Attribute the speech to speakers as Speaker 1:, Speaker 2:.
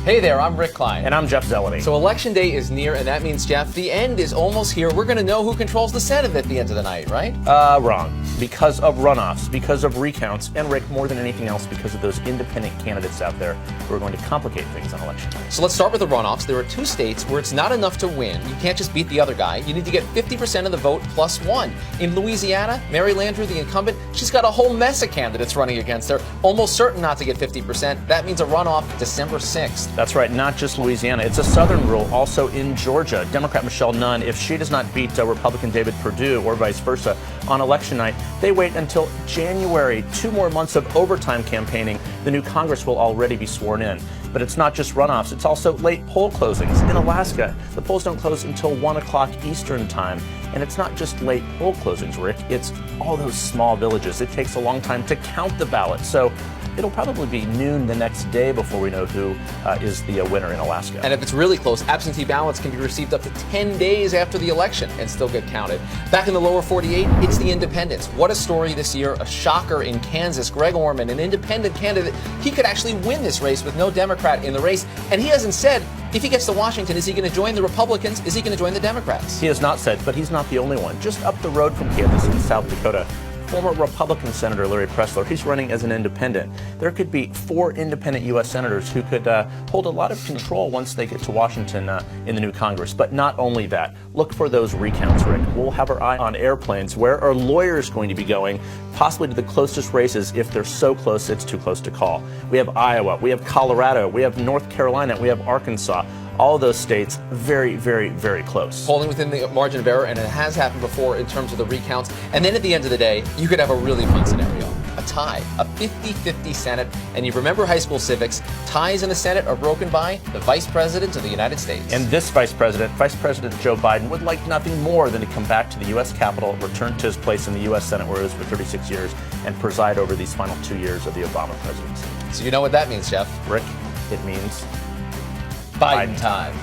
Speaker 1: Hey there, I'm Rick Klein.
Speaker 2: And I'm Jeff Zeleny.
Speaker 1: So Election Day is near, and that means, Jeff, the end is almost here. We're going to know who controls the Senate at the end of the night, right?
Speaker 2: Wrong. Because of runoffs, because of recounts, and Rick, more than anything else, because of those independent candidates out there who are going to complicate things on election day.
Speaker 1: So let's start with the runoffs. There are two states where it's not enough to win. You can't just beat the other guy. You need to get 50% of the vote plus one. In Louisiana, Mary Landrieu, the incumbent, she's got a whole mess of candidates running against her, almost certain not to get 50%. That means a runoff December 6th.
Speaker 2: That's right, not just Louisiana. It's a southern rule also in Georgia. Democrat Michelle Nunn, if she does not beat Republican David Perdue or vice versa on election night, they wait until January. 2 more months of overtime campaigning. The new Congress will already be sworn in. But it's not just runoffs, it's also late poll closings. In Alaska, the polls don't close until 1 o'clock Eastern time. And it's not just late poll closings, Rick. It's all those small villages. It takes a long time to count the ballots. So it'll probably be noon the next day before we know who is the winner in Alaska.
Speaker 1: And if it's really close, absentee ballots can be received up to 10 days after the election and still get counted. Back in the lower 48, it's the independents. What a story this year. A shocker in Kansas. Greg Orman, an independent candidate, he could actually win this race with no Democrat in the race. And he hasn't said, if he gets to Washington, is he going to join the Republicans? Is he going to join the Democrats?
Speaker 2: He has not said, but he's not the only one. Just up the road from Kansas in South Dakota, former Republican Senator Larry Pressler, he's running as an independent. There could be 4 independent U.S. senators who could hold a lot of control once they get to Washington in the new Congress. But not only that, look for those recounts, Rick. We'll have our eye on airplanes. Where are lawyers going to be going? Possibly to the closest races if they're so close it's too close to call. We have Iowa, we have Colorado, we have North Carolina, we have Arkansas. All those states very, very, very close.
Speaker 1: Polling within the margin of error, and it has happened before in terms of the recounts. And then at the end of the day, you could have a really fun scenario. A tie, a 50-50 Senate. And you remember high school civics, ties in the Senate are broken by the Vice President of the United States.
Speaker 2: And this Vice President Joe Biden, would like nothing more than to come back to the U.S. Capitol, return to his place in the U.S. Senate where he was for 36 years, and preside over these final 2 years of the Obama presidency.
Speaker 1: So you know what that means, Jeff?
Speaker 2: Rick, it means
Speaker 1: Biden time.